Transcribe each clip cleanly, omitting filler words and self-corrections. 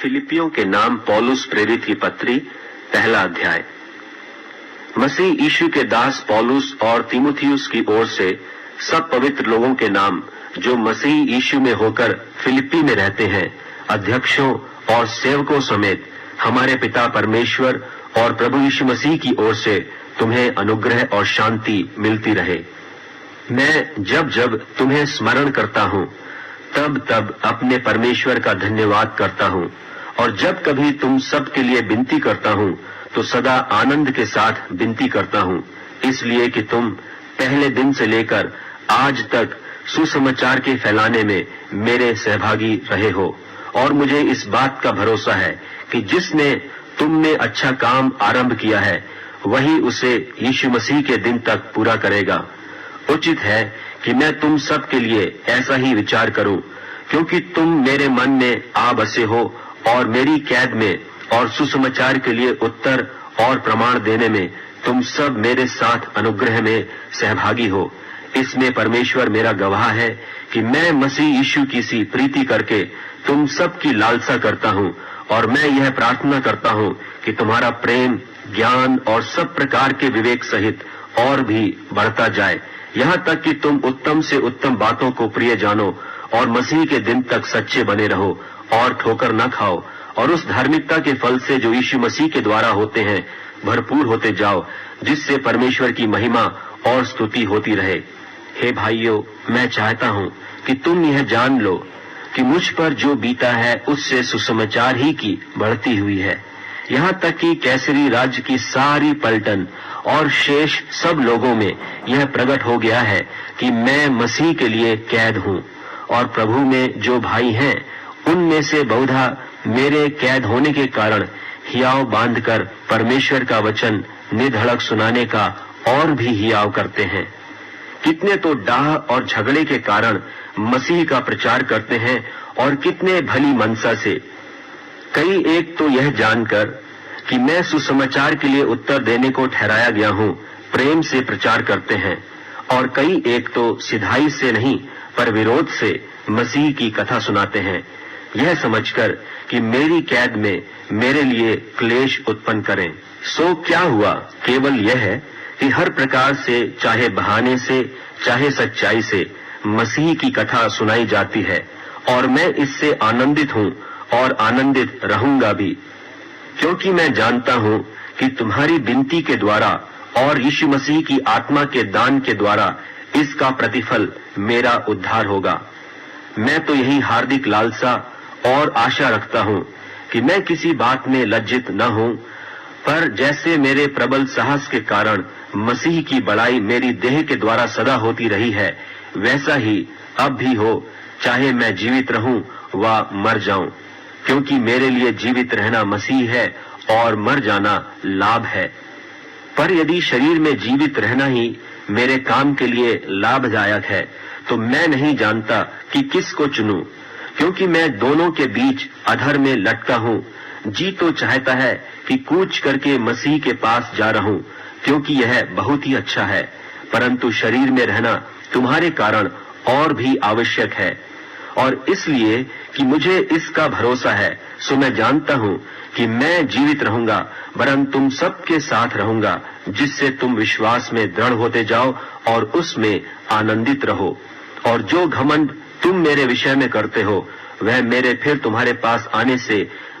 फिलिपियों के नाम पौलुस प्रेरित की पत्री, पहला अध्याय। मसीह यीशु के दास पौलुस और तीमुथियुस की ओर से सब पवित्र लोगों के नाम जो मसीह यीशु में होकर फिलिप्पी में रहते हैं, अध्यक्षों और सेवकों समेत हमारे पिता परमेश्वर और प्रभु यीशु मसीह की ओर से तुम्हें अनुग्रह और शांति मिलती रहे। मैं जब जब तुम्हें स्मरण करता हूँ तब तब अपने परमेश्वर का धन्यवाद करता हूँ, और जब कभी तुम सब के लिए विनती करता हूँ तो सदा आनंद के साथ विनती करता हूँ, इसलिए कि तुम पहले दिन से लेकर आज तक सुसमाचार के फैलाने में मेरे सहभागी रहे हो। और मुझे इस बात का भरोसा है कि जिसने तुम में अच्छा काम आरंभ किया है वही उसे यीशु मसीह के दिन तक पूरा करेगा। उचित है कि मैं तुम सब के लिए ऐसा ही विचार करूं, क्योंकि तुम मेरे मन में आ बसे हो और मेरी कैद में और सुसमाचार के लिए उत्तर और प्रमाण देने में तुम सब मेरे साथ अनुग्रह में सहभागी हो। इसमें परमेश्वर मेरा गवाह है कि मैं मसीह यीशु की सी प्रीति करके तुम सब की लालसा करता हूँ, और मैं यह प्रार्थना करता हूँ कि तुम्हारा प्रेम, ज्ञान और सब प्रकार के विवेक सहित और भी बढ़ता जाए, यहाँ तक कि तुम उत्तम से उत्तम बातों को प्रिय जानो और मसीह के दिन तक सच्चे बने रहो और ठोकर न खाओ, और उस धार्मिकता के फल से जो यीशु मसीह के द्वारा होते हैं भरपूर होते जाओ, जिससे परमेश्वर की महिमा और स्तुति होती रहे। हे भाइयों, मैं चाहता हूँ कि तुम यह जान लो कि मुझ पर जो बीता है उससे सुसमाचार ही की बढ़ती हुई है, यहाँ तक कि कैसरी राज्य की सारी पलटन और शेष सब लोगों में यह प्रकट हो गया है कि मैं मसीह के लिए कैद हूँ। और प्रभु में जो भाई हैं उनमें से बहुधा मेरे कैद होने के कारण हियाव बांधकर परमेश्वर का वचन निधड़क सुनाने का और भी हियाव करते हैं। कितने तो डाह और झगड़े के कारण मसीह का प्रचार करते हैं, और कितने भली मनसा से। कई एक तो यह जानकर कि मैं सुसमाचार के लिए उत्तर देने को ठहराया गया हूँ प्रेम से प्रचार करते हैं, और कई एक तो सिधाई से नहीं पर विरोध से मसीह की कथा सुनाते हैं, यह समझकर कि मेरी कैद में मेरे लिए क्लेश उत्पन्न करें। सो क्या हुआ? केवल यह है कि हर प्रकार से, चाहे बहाने से चाहे सच्चाई से, मसीह की कथा सुनाई जाती है, और मैं इससे आनंदित हूँ और आनंदित रहूंगा भी, क्योंकि मैं जानता हूँ कि तुम्हारी विनती के द्वारा और यीशु मसीह की आत्मा के दान के द्वारा इसका प्रतिफल मेरा उद्धार होगा। मैं तो यही हार्दिक लालसा और आशा रखता हूँ कि मैं किसी बात में लज्जित न हूँ, पर जैसे मेरे प्रबल साहस के कारण मसीह की बड़ाई मेरी देह के द्वारा सदा होती रही है, वैसा ही अब भी हो, चाहे मैं जीवित रहूं व मर जाऊं, क्योंकि मेरे लिए जीवित रहना मसीह है और मर जाना लाभ है। पर यदि शरीर में जीवित रहना ही मेरे काम के लिए लाभदायक है तो मैं नहीं जानता कि किसको चुनूं, क्योंकि मैं दोनों के बीच अधर में लटका हूँ। जी तो चाहता है कि कूच करके मसीह के पास जा रहूं, क्योंकि यह बहुत ही अच्छा है, परंतु शरीर में रहना तुम्हारे कारण और भी आवश्यक है। और इसलिए कि मुझे इसका भरोसा है, सो मैं जानता हूँ कि मैं जीवित रहूंगा, वरन तुम सबके साथ रहूंगा, जिससे तुम विश्वास में दृढ़ होते जाओ और उसमें आनंदित रहो। और जो घमंड तुम मेरे विषय में करते हो वह मेरे फिर तुम्हारे पास आने से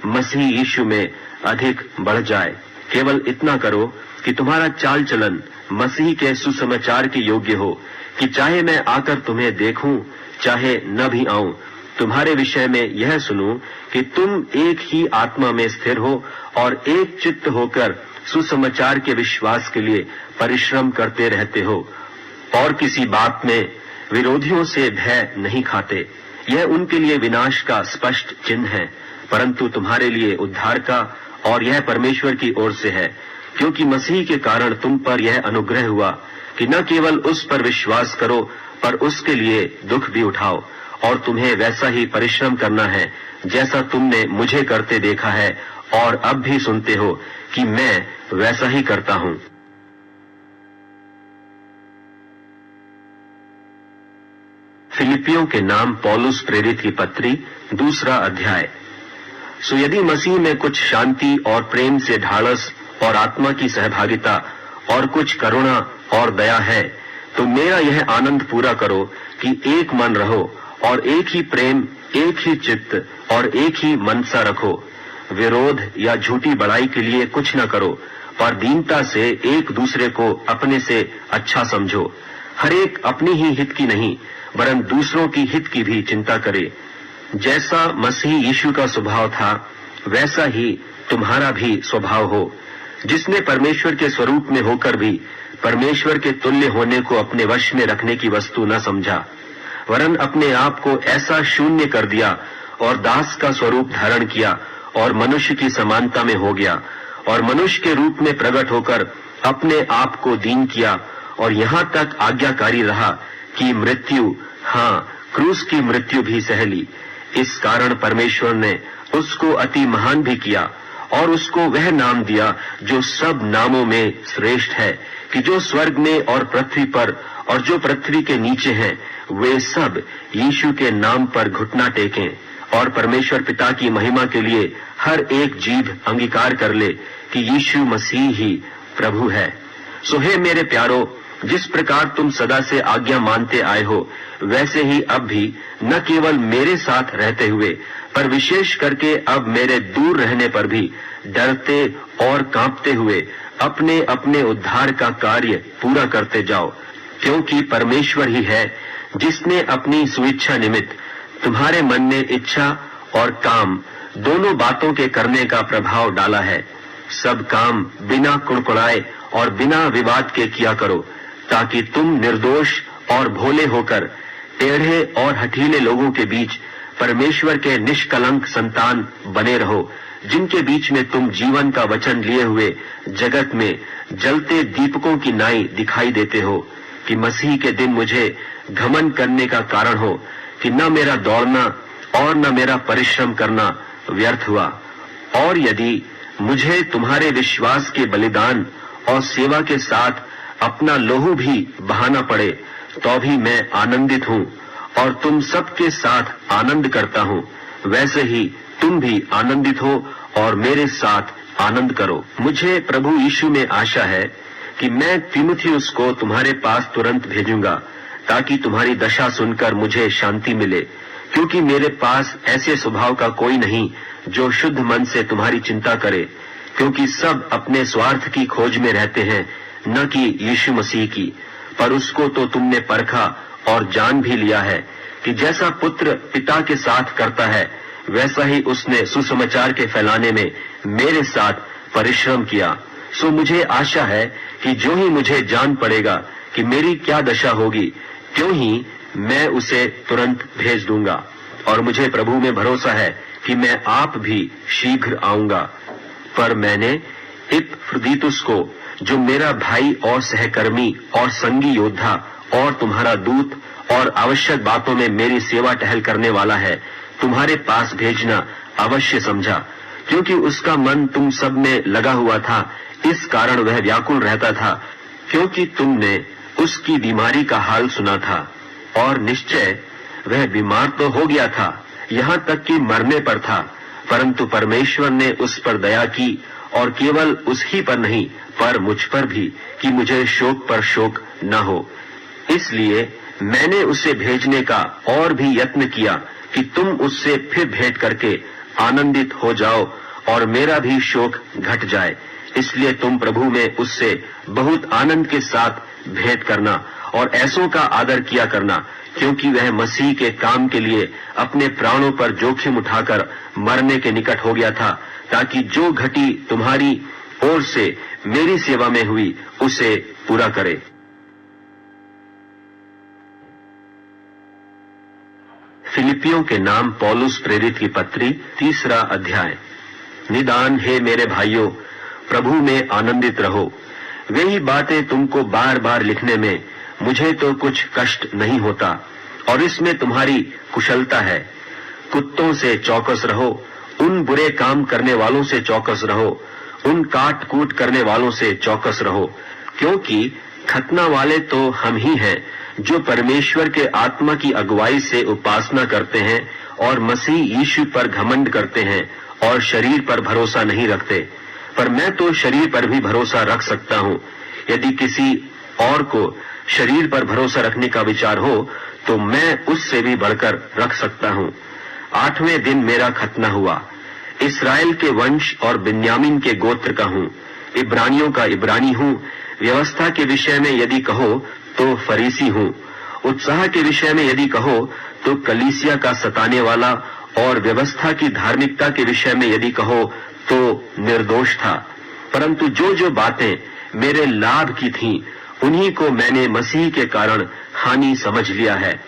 मसीह यीशु में अधिक बढ़ जाए। केवल इतना करो कि तुम्हारा चाल चलन मसीह के सुसमाचार के योग्य हो, कि चाहे मैं आकर तुम्हें देखूं चाहे न भी आऊं, तुम्हारे विषय में यह सुनूं कि तुम एक ही आत्मा में स्थिर हो और एक चित्त होकर सुसमाचार के विश्वास के लिए परिश्रम करते रहते हो, और किसी बात में विरोधियों से भय नहीं खाते। यह उनके लिए विनाश का स्पष्ट चिन्ह है, परंतु तुम्हारे लिए उद्धार का, और यह परमेश्वर की ओर से है, क्योंकि मसीह के कारण तुम पर यह अनुग्रह हुआ कि न केवल उस पर विश्वास करो पर उसके लिए दुख भी उठाओ। और तुम्हें वैसा ही परिश्रम करना है जैसा तुमने मुझे करते देखा है, और अब भी सुनते हो कि मैं वैसा ही करता हूँ। फिलिपियों के नाम पौलुस प्रेरित की पत्री, दूसरा अध्याय। सो यदि मसीह में कुछ शांति और प्रेम से ढाढ़स और आत्मा की सहभागिता और कुछ करुणा और दया है, तो मेरा यह आनंद पूरा करो कि एक मन रहो और एक ही प्रेम, एक ही चित्त और एक ही मनसा रखो। विरोध या झूठी बड़ाई के लिए कुछ न करो, पर दीनता से एक दूसरे को अपने से अच्छा समझो। हर एक अपनी ही हित की नहीं, वरन दूसरों की हित की भी चिंता करे। जैसा मसीह यीशु का स्वभाव था, वैसा ही तुम्हारा भी स्वभाव हो, जिसने परमेश्वर के स्वरूप में होकर भी परमेश्वर के तुल्य होने को अपने वश में रखने की वस्तु न समझा, वरन अपने आप को ऐसा शून्य कर दिया और दास का स्वरूप धारण किया और मनुष्य की समानता में हो गया, और मनुष्य के रूप में प्रकट होकर अपने आप को दीन किया और यहाँ तक आज्ञाकारी रहा कि मृत्यु, हाँ, क्रूस की मृत्यु भी सह ली। इस कारण परमेश्वर ने उसको अति महान भी किया और उसको वह नाम दिया जो सब नामों में श्रेष्ठ है, कि जो स्वर्ग में और पृथ्वी पर और जो पृथ्वी के नीचे हैं, वे सब यीशु के नाम पर घुटना टेकें और परमेश्वर पिता की महिमा के लिए हर एक जीभ अंगीकार कर ले कि यीशु मसीह ही प्रभु है। सो हे मेरे प्यारो, जिस प्रकार तुम सदा से आज्ञा मानते आए हो, वैसे ही अब भी न केवल मेरे साथ रहते हुए, पर विशेष करके अब मेरे दूर रहने पर भी डरते और कांपते हुए अपने अपने उद्धार का कार्य पूरा करते जाओ, क्योंकि परमेश्वर ही है जिसने अपनी स्वेच्छा निमित्त तुम्हारे मन में इच्छा और काम दोनों बातों के करने का प्रभाव डाला है। सब काम बिना कुड़कुड़ाए और बिना विवाद के किया करो, ताकि तुम निर्दोष और भोले होकर टेढ़े और हठीले लोगों के बीच परमेश्वर के निष्कलंक संतान बने रहो, जिनके बीच में तुम जीवन का वचन लिए हुए जगत में जलते दीपकों की नाई दिखाई देते हो, कि मसीह के दिन मुझे घमंड करने का कारण हो कि न मेरा दौड़ना और न मेरा परिश्रम करना व्यर्थ हुआ। और यदि मुझे तुम्हारे विश्वास के बलिदान और सेवा के साथ अपना लोहू भी बहाना पड़े, तो भी मैं आनंदित हूँ और तुम सबके साथ आनंद करता हूँ। वैसे ही तुम भी आनंदित हो और मेरे साथ आनंद करो। मुझे प्रभु यीशु में आशा है कि मैं तीमुथियुस को तुम्हारे पास तुरंत भेजूंगा, ताकि तुम्हारी दशा सुनकर मुझे शांति मिले, क्योंकि मेरे पास ऐसे स्वभाव का कोई नहीं जो शुद्ध मन से तुम्हारी चिंता करे, क्योंकि सब अपने स्वार्थ की खोज में रहते हैं, न कि यीशु मसीह की। पर उसको तो तुमने परखा और जान भी लिया है कि जैसा पुत्र पिता के साथ करता है, वैसा ही उसने सुसमाचार के फैलाने में मेरे साथ परिश्रम किया। सो मुझे आशा है कि जो ही मुझे जान पड़ेगा कि मेरी क्या दशा होगी, त्यों ही मैं उसे तुरंत भेज दूंगा। और मुझे प्रभु में भरोसा है कि मैं आप भी शीघ्र आऊंगा। पर मैंने इपफ्रुदीतुस को, जो मेरा भाई और सहकर्मी और संगी योद्धा और तुम्हारा दूत और आवश्यक बातों में मेरी सेवा टहल करने वाला है, तुम्हारे पास भेजना अवश्य समझा, क्योंकि उसका मन तुम सब में लगा हुआ था। इस कारण वह व्याकुल रहता था, क्योंकि तुमने उसकी बीमारी का हाल सुना था। और निश्चय वह बीमार तो हो गया था, यहाँ तक कि मरने पर था, परंतु परमेश्वर ने उस पर दया की, और केवल उस ही पर नहीं, पर मुझ पर भी, कि मुझे शोक पर शोक न हो। इसलिए मैंने उसे भेजने का और भी यत्न किया कि तुम उससे फिर भेंट करके आनंदित हो जाओ और मेरा भी शोक घट जाए। इसलिए तुम प्रभु में उससे बहुत आनंद के साथ भेंट करना और ऐसों का आदर किया करना, क्योंकि वह मसीह के काम के लिए अपने प्राणों पर जोखिम उठाकर मरने के निकट हो गया था, ताकि जो घटी तुम्हारी ओर से मेरी सेवा में हुई उसे पूरा करे। फिलिपियों के नाम पौलुस प्रेरित की पत्री, 3 अध्याय। निदान हे मेरे भाइयों, प्रभु में आनंदित रहो। वे ही बातें तुमको बार बार लिखने में मुझे तो कुछ कष्ट नहीं होता, और इसमें तुम्हारी कुशलता है। कुत्तों से चौकस रहो, उन बुरे काम करने वालों से चौकस रहो, उन काट कूट करने वालों से चौकस रहो, क्योंकि खतना वाले तो हम ही हैं, जो परमेश्वर के आत्मा की अगुवाई से उपासना करते हैं और मसीह यीशु पर घमंड करते हैं और शरीर पर भरोसा नहीं रखते, पर मैं तो शरीर पर भी भरोसा रख सकता हूँ। यदि किसी और को शरीर पर भरोसा रखने का विचार हो तो मैं उससे भी बढ़कर रख सकता हूँ। 8वें दिन मेरा खतना हुआ। इस्राएल के वंश और बिन्यामीन के गोत्र का हूँ, इब्रानियों का इब्रानी हूँ। व्यवस्था के विषय में यदि कहो तो फरीसी हूँ, उत्साह के विषय में यदि कहो तो कलीसिया का सताने वाला, और व्यवस्था की धार्मिकता के विषय में यदि कहो तो निर्दोष था। परंतु जो जो बातें मेरे लाभ की थीं, उन्हीं को मैंने मसीह के कारण हानि समझ लिया है।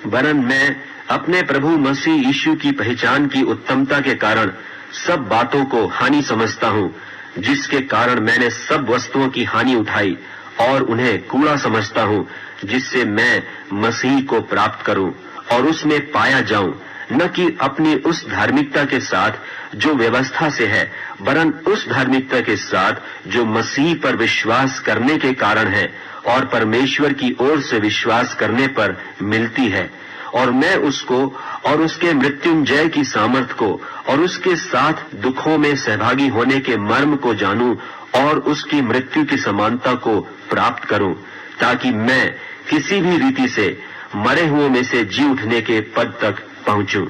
वरन मैं अपने प्रभु मसीह यीशु की पहचान की उत्तमता के कारण सब बातों को हानि समझता हूँ, जिसके कारण मैंने सब वस्तुओं की हानि उठाई और उन्हें कूड़ा समझता हूँ, जिससे मैं मसीह को प्राप्त करूं और उसमें पाया जाऊं, न कि अपनी उस धार्मिकता के साथ जो व्यवस्था से है, वरन उस धार्मिकता के साथ जो मसीह पर विश्वास करने के कारण है और परमेश्वर की ओर से विश्वास करने पर मिलती है। और मैं उसको और उसके मृत्युंजय की सामर्थ को और उसके साथ दुखों में सहभागी होने के मर्म को जानूं और उसकी मृत्यु की समानता को प्राप्त करूं, ताकि मैं किसी भी रीति से मरे हुओं में से जी उठने के पद तक पहुंचूं।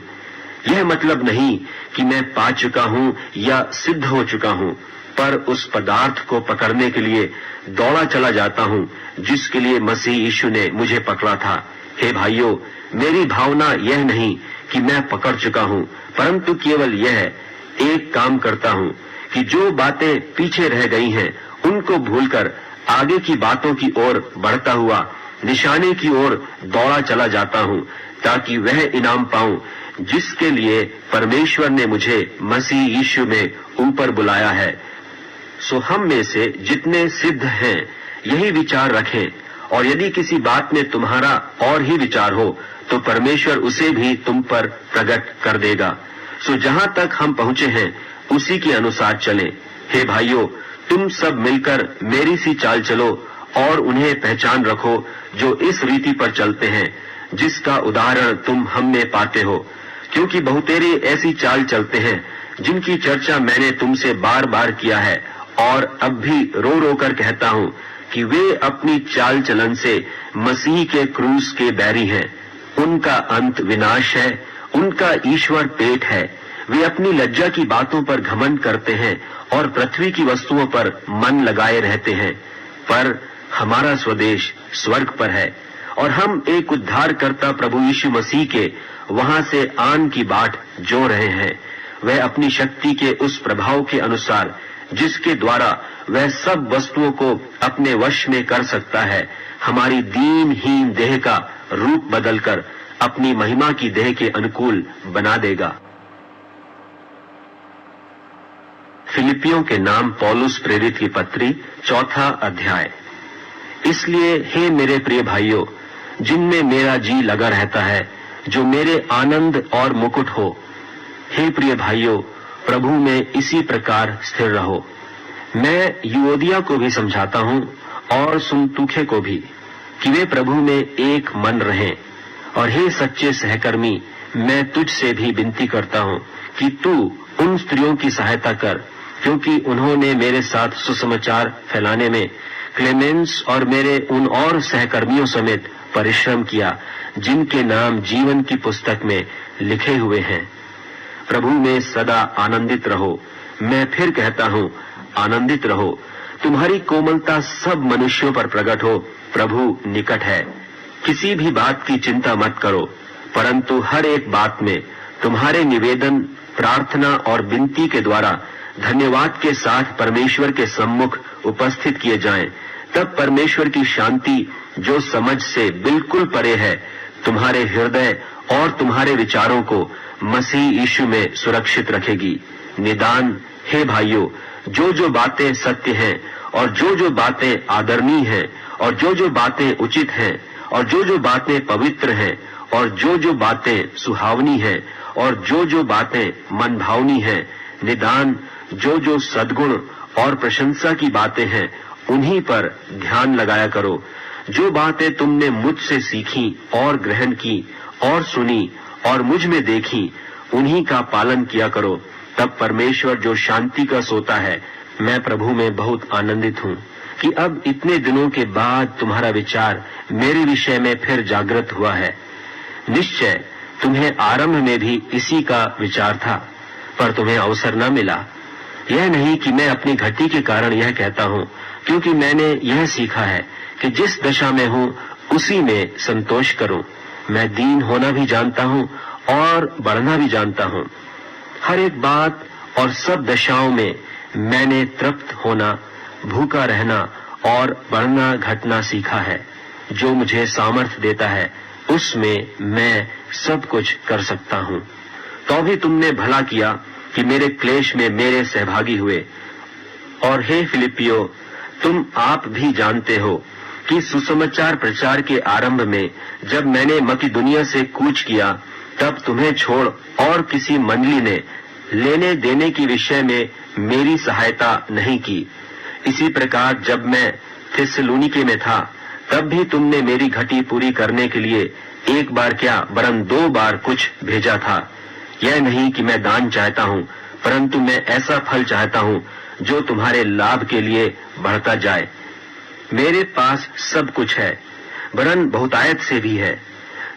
यह मतलब नहीं कि मैं पा चुका हूं या सिद्ध हो चुका हूं, पर उस पदार्थ को पकड़ने के लिए दौड़ा चला जाता हूं जिसके लिए मसीह यीशु ने मुझे पकड़ा था। हे भाइयों, मेरी भावना यह नहीं कि मैं पकड़ चुका हूं, परंतु केवल यह एक काम करता हूं कि जो बातें पीछे रह गई हैं उनको भूलकर आगे की बातों की ओर बढ़ता हुआ निशाने की ओर दौड़ा चला जाता हूं, ताकि वह इनाम पाऊं जिसके लिए परमेश्वर ने मुझे मसीह यीशु में ऊपर बुलाया है। सो हम में से जितने सिद्ध हैं यही विचार रखें, और यदि किसी बात में तुम्हारा और ही विचार हो तो परमेश्वर उसे भी तुम पर प्रकट कर देगा। सो जहां तक हम पहुंचे हैं उसी के अनुसार चलें। हे भाइयों, तुम सब मिलकर मेरी सी चाल चलो और उन्हें पहचान रखो जो इस रीति पर चलते हैं, जिसका उदाहरण तुम हम में पाते हो। क्योंकि बहुतेरे ऐसी चाल चलते हैं जिनकी चर्चा मैंने तुमसे बार बार किया है, और अब भी रो रो कर कहता हूं कि वे अपनी चाल चलन से मसीह के क्रूस के बैरी हैं। उनका अंत विनाश है, उनका ईश्वर पेट है। वे अपनी लज्जा की बातों पर घमंड करते हैं और पृथ्वी की वस्तुओं पर मन लगाए रहते हैं। पर हमारा स्वदेश स्वर्ग पर है, और हम एक उद्धारकर्ता प्रभु यीशु मसीह के वहां से आन की बाट जो रहे हैं। वह अपनी शक्ति के उस प्रभाव के अनुसार जिसके द्वारा वह सब वस्तुओं को अपने वश में कर सकता है, हमारी दीनहीन देह का रूप बदलकर अपनी महिमा की देह के अनुकूल बना देगा। फिलिपियों के नाम पौलुस प्रेरित की पत्री, 4 अध्याय। इसलिए हे मेरे प्रिय भाइयों, जिनमें मेरा जी लगा रहता है, जो मेरे आनंद और मुकुट हो, हे प्रिय भाइयों, प्रभु में इसी प्रकार स्थिर रहो। मैं यूओदिया को भी समझाता हूं और सुन्तुखे को भी, कि वे प्रभु में एक मन रहें। और हे सच्चे सहकर्मी, मैं तुझसे भी विनती करता हूं कि तू उन स्त्रियों की सहायता कर, क्योंकि उन्होंने मेरे साथ सुसमाचार फैलाने में क्लेमेंस और मेरे उन और सहकर्मियों समेत परिश्रम किया, जिनके नाम जीवन की पुस्तक में लिखे हुए हैं। प्रभु में सदा आनंदित रहो। मैं फिर कहता हूं, आनंदित रहो। तुम्हारी कोमलता सब मनुष्यों पर प्रकट हो, प्रभु निकट है। किसी भी बात की चिंता मत करो, परंतु हर एक बात में तुम्हारे निवेदन, प्रार्थना और विनती के द्वारा धन्यवाद के साथ परमेश्वर के सम्मुख उपस्थित किए जाएं। तब परमेश्वर की शांति, जो समझ से बिल्कुल परे है, तुम्हारे हृदय और तुम्हारे विचारों को मसीह यीशु में सुरक्षित रखेगी। निदान हे भाइयों, जो जो बातें सत्य हैं, और जो जो बातें आदरणीय हैं, और जो जो बातें उचित हैं, और जो जो बातें पवित्र हैं, और जो जो बातें सुहावनी हैं, और जो जो बातें मनभावनी हैं, निदान जो जो सद्गुण और प्रशंसा की बातें हैं, उन्हीं पर ध्यान लगाया करो। जो बातें तुमने मुझसे सीखी और ग्रहण की और सुनी और मुझ में देखी, उन्हीं का पालन किया करो, तब परमेश्वर जो शांति का सोता है, मैं प्रभु में बहुत आनंदित हूँ कि अब इतने दिनों के बाद तुम्हारा विचार मेरे विषय में फिर जागृत हुआ है। निश्चय तुम्हें आरंभ में भी इसी का विचार था, पर तुम्हें अवसर न मिला। यह नहीं कि मैं अपनी घटी के कारण यह कहता हूँ, क्योंकि मैंने यह सीखा है कि जिस दशा में हूँ उसी में संतोष करूं। मैं दीन होना भी जानता हूँ और बढ़ना भी जानता हूँ। हर एक बात और सब दशाओं में मैंने तृप्त होना, भूखा रहना और बढ़ना घटना सीखा है। जो मुझे सामर्थ्य देता है उसमें मैं सब कुछ कर सकता हूँ। तो भी तुमने भला किया कि मेरे क्लेश में मेरे सहभागी हुए। और हे फिलिपियो, तुम आप भी जानते हो कि सुसमाचार प्रचार के आरंभ में जब मैंने मकिदुनिया से कूच किया, तब तुम्हें छोड़ और किसी मंडली ने लेने देने के विषय में मेरी सहायता नहीं की। इसी प्रकार जब मैं थिस्सलुनीके में था, तब भी तुमने मेरी घटी पूरी करने के लिए एक बार क्या वरन 2 बार कुछ भेजा था। यह नहीं कि मैं दान चाहता हूँ, परंतु मैं ऐसा फल चाहता हूँ जो तुम्हारे लाभ के लिए बढ़ता जाए। मेरे पास सब कुछ है, वरन बहुतायत से भी है।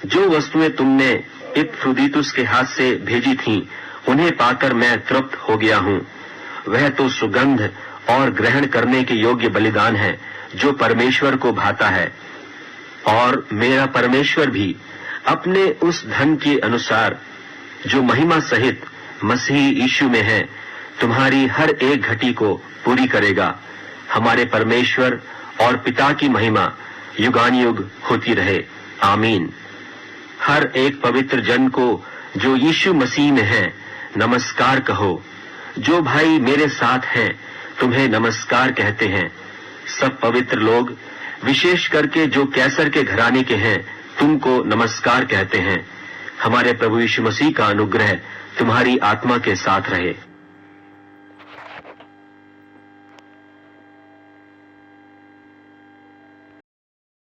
जो वस्तुएं तुमने इपफ्रुदीतुस के हाथ से भेजी थीं, उन्हें पाकर मैं तृप्त हो गया हूँ। वह तो सुगंध और ग्रहण करने के योग्य बलिदान है जो परमेश्वर को भाता है। और मेरा परमेश्वर भी अपने उस धन के अनुसार जो महिमा सहित मसीह यीशु में है, तुम्हारी हर एक घटी को पूरी करेगा। हमारे परमेश्वर और पिता की महिमा युगानुयुग होती रहे। आमीन। हर एक पवित्र जन को जो यीशु मसीह में है नमस्कार कहो। जो भाई मेरे साथ हैं तुम्हें नमस्कार कहते हैं। सब पवित्र लोग, विशेष करके जो कैसर के घराने के हैं, तुमको नमस्कार कहते हैं। हमारे प्रभु यीशु मसीह का अनुग्रह तुम्हारी आत्मा के साथ रहे।